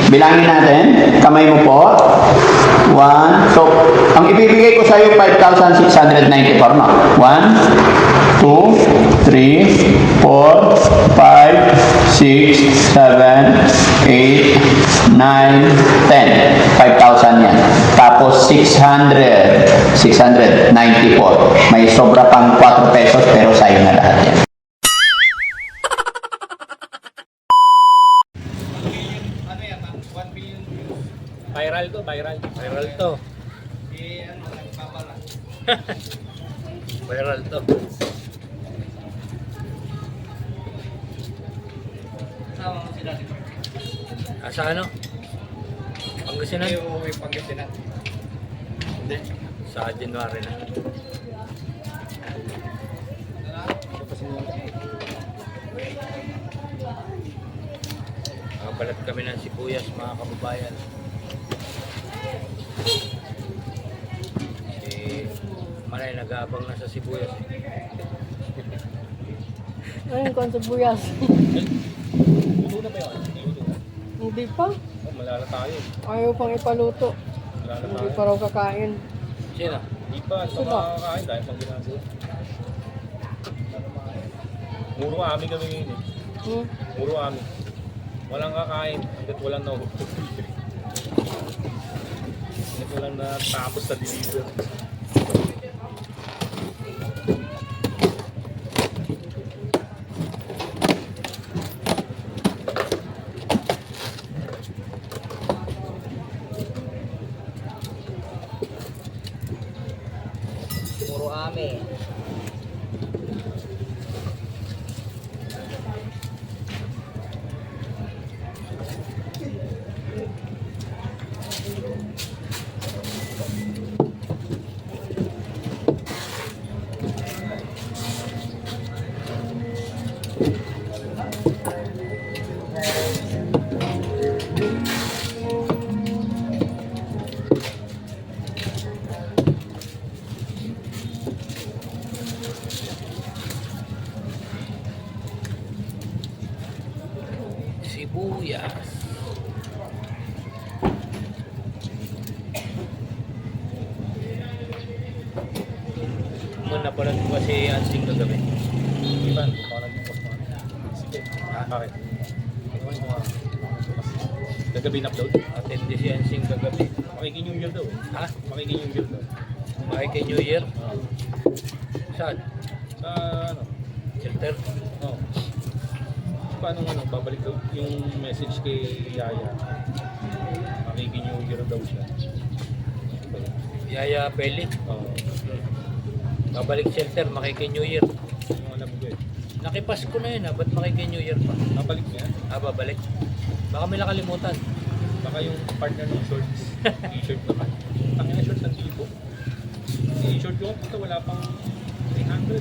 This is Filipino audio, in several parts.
Bilangin natin. Kamay mo po. 1. So, ang ibibigay ko sa iyo 5,694, no? 1, 2, 3, 4, 5, 6, 7, 8, 9, 10. 5,000 yan. Tapos 694. May sobra pang 4 pesos pero sa'yo na lahat yan. Viral to, viral. Viral to. Viral to. Sa ano? Pangasinan? May Pangasinan. Hindi. Sa January na. Nakabalat kami ng sibuyas, mga kababayan. Si Manay nag-aabang na sa sibuyas. Ayun, kung sa buyas. Luto na ba yun? Luto na. Hindi pa. Oh, malala tayo. Ayaw pang ipaluto. Malala Hindi tayo. pa raw kakain. Sino? Di pa. Di pa Sila. makakain dahil pang ginagawa. Muro kami kami ngayon eh. Hmm? Muro kami. Walang kakain hanggat walang nahuhulog. Hanggat walang natapos sa deliver. Puro ame. Sibuyas. Muna pala ko kasi ansing kagabi. Iban, parang post mo. Sige. Bakit? Kagabi na-upload? Attend si ansing kagabi. Makikin New Year daw eh. Ha? Makikin New Year daw. Makikin New Year? Saan? Sa ano? Shelter? Oo. Paano babalik daw yung message kay Yaya? Makikin New Year daw siya. Yaya Peli? Oo. Babalik shelter, makikin New Year. Yung alam ko eh. Nakipasko na yun ha, ba't makikin New Year pa? Babalik niya? Babalik. Baka may nakalimutan. Baka yung partner ng shorts, t-shirt naman. Tangin na shorts ng tipo. T-shirt yung puta, wala pang 300.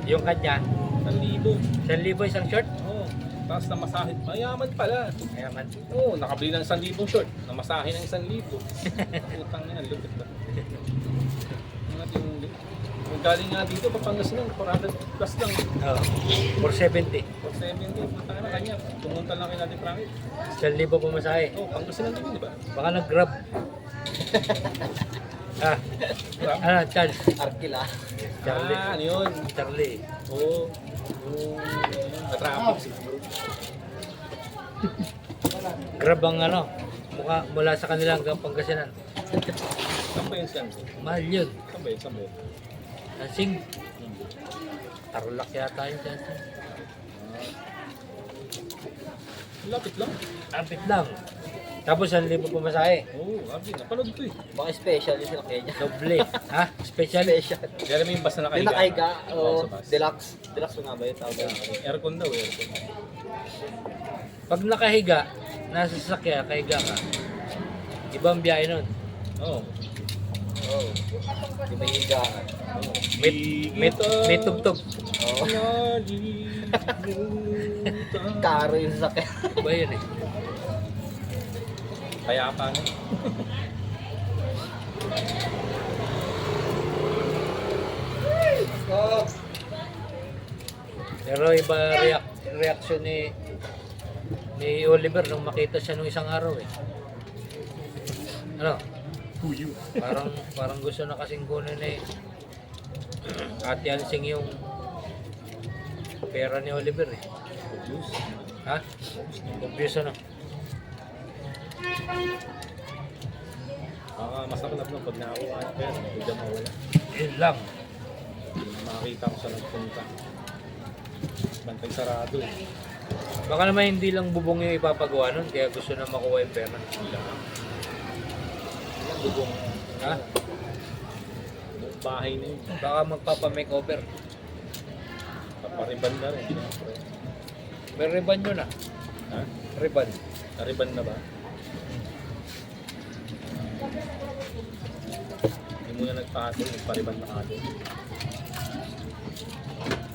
Yung kanya? 1,000. 1,000 isang short? Oo. Tapos namasahit. Mayaman pala. Mayaman? Oo, nakabili ng 1,000 short. Namasahe ng 1,000. Utang na yan, lupit ba? Kung galing nga dito, Pangasinan, 400 plus lang. Oo. 470. 470. Punta na kanya. Pumunta lang kay Natin Frankie. 1,000 pumasahe. Oo, Pangasinan din, di ba? Baka nag-grab. Charles. Arkila. Charlie. Ano yun? Charlie. Oo. Yung na-traffic siguro. Grab ang ano, mula sa kanila hanggang Pangasinan. Saan ba yun siya? Mahal yun. Saan ba yun? Saan ba yun? Dancing. Tarlac yata yun dancing. Lapit lang. Lapit lang. Tapos 1,000 pumasahe. Oo, lapit. Napanood ko eh. Baka special yung sinakya niya. Doble. Ha? Special? Special. Kaya mo yung bus na Yung nakahiga. nakahiga o deluxe. Deluxe nga ba yung tawag? Aircon daw, aircon. Pag nakahiga, nasa sasakyan, kahiga ka, ibang biyahe nun. Oo. Oo. Yung may higaan. May tugtog. Oo. Karo yung sasakyan. Ba yun eh? Kaya pa na. Pero iba reaction ni ni Oliver nung makita siya nung isang araw eh. Ano? Parang gusto na kasing kunin eh. Ate Ansing yung pera ni Oliver eh. Ha? Obvious ano? Masaklap na pag nakakuha ng pera, hindi mawala. Yun lang. Makakita ko sa nagpunta. Bantay sarado eh. Baka naman hindi lang bubong yung ipapagawa nun, kaya gusto na makuha yung pera. Ilang bubong. Ha? Buong bahay na yun. Baka magpapa-makeover. Papariban na rin. May ribbon yun ah. Ha? Ribbon. Nariban na ba? Hindi muna nagpatol, nagpariban na kado.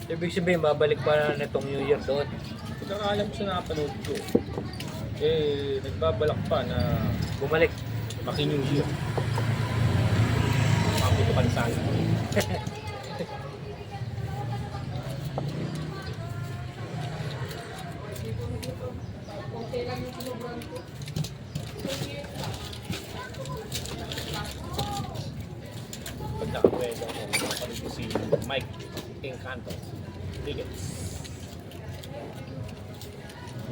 Ibig sabihin, babalik pa na itong New Year doon. Pagkakalam ko sa napanood ko, eh, nagbabalak pa na Bumalik. maki-New Year. Maputukan sana. Pag nakakweda ako, napanood ko si Mike Encanto. Tickets.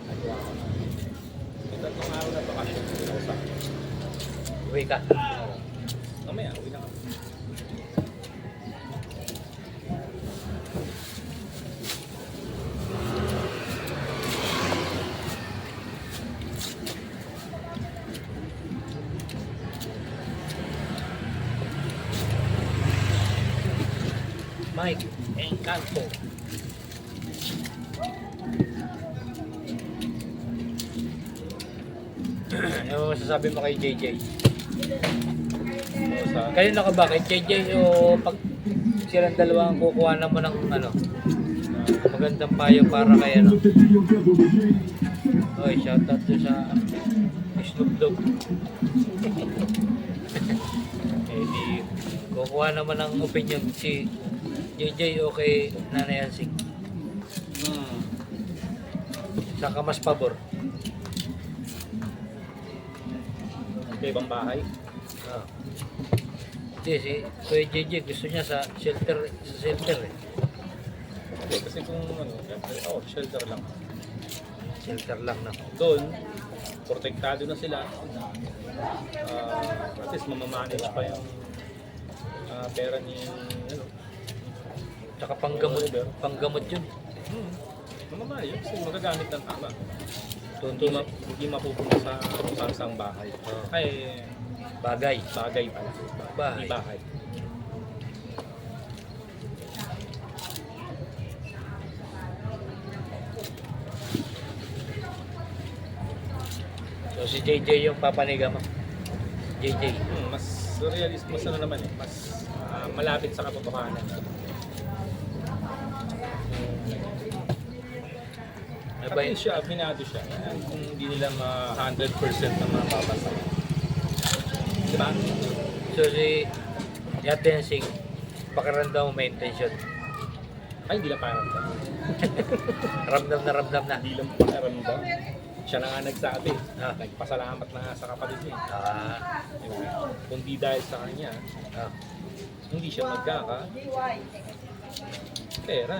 Nagawa ko na. Ito itong araw na bakasyon ko sa Uwi ka. mamaya, uwi na kami. Mike Encanto. Ano masasabi mo kay JJ? So, sa Kayo na ka ba kay JJ o pag silang dalawa ang kukuha naman ng ano, magandang payo para kay ano? Oy, shoutout to sa Snoop Dogg. Eh di, kukuha naman ng opinion si JJ o kay Nanay Ansing. Saan ka mas pabor? sa ibang bahay. Ah. Hindi, si Kuya JJ gusto niya sa shelter eh. Okay, kasi kung ano, shelter lang. Shelter lang na. Doon, protektado na sila. At least mamamanage pa yung pera ni ano. Tsaka panggamot yun. Mamamanage kasi magagamit ng tama. Tunto na Hindi mapupunta sa sangsang bahay. Ay, bagay. bagay pala. Bahay. Hindi bahay. So si JJ yung papaniga mo. JJ. Mas realist, mas ano naman eh. Mas malapit sa katotohanan. Ano ba At yun? siya, binado siya. Kung hindi nila 100% na mapapasa. Diba? So si Yatensing, pakiramdam mo may intention. Ay, hindi lang pakiramdam. Ramdam na. Hindi lang pakiramdam. Siya na nga nagsabi. Ah. Nagpasalamat na nga sa kapatid niya. Ah, Diba? Kung di dahil sa kanya, ah, hindi siya pera.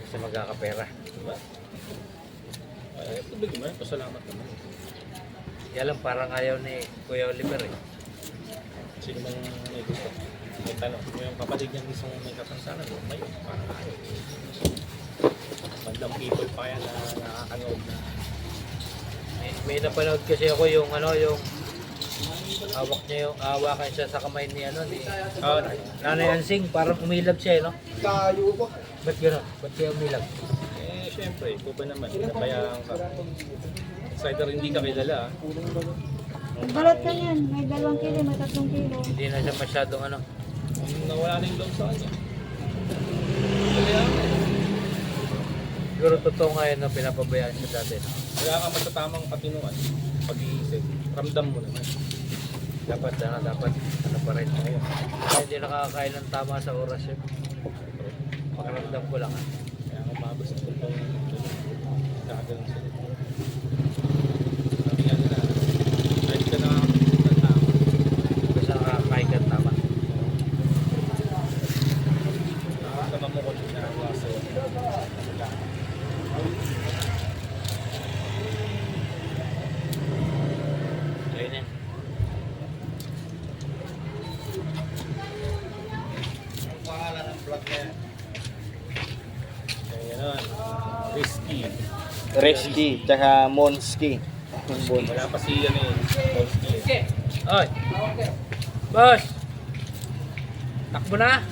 kasi magkakapera. Diba? Ay, tubig mo, pasalamat naman. Kaya lang parang ayaw ni Kuya Oliver eh. Sino mang may gusto? May tanong. Yung kapatid niya mismo may kapansanan. May parang ayaw. Bandang people pa yan na nakakanood na. May napanood kasi ako yung ano, yung hawakan siya sa kamay ni ano ni Nanay Ansing, parang umilab siya eh, no? Kayo po. Ba't gano'n? Ba't kaya umilab? Eh, syempre, ikaw ba naman? Pinabayaan ka. It's either hindi ka kilala. Balot ka yan. May 2 kilo, may 3 kilo. Hindi na siya masyadong ano. Nawala na yung loob sa kanya. Siguro totoo nga yun na pinapabayaan siya dati. No? Wala ka matatamang katinuan. Pag-iisip, ramdam mo naman. Dapat ano pa rin ngayon. Kaya hindi nakakakain ng tama sa oras yun. Pakiramdam ko lang. Kaya umabot sa puntong gagawin sila. Ayun yan. Kaya nun. Risky. Resky, tsaka Monski. Wala pa si ano yun. Monski. Oy! Boss! Takbo na!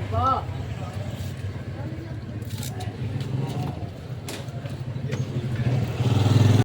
Ba?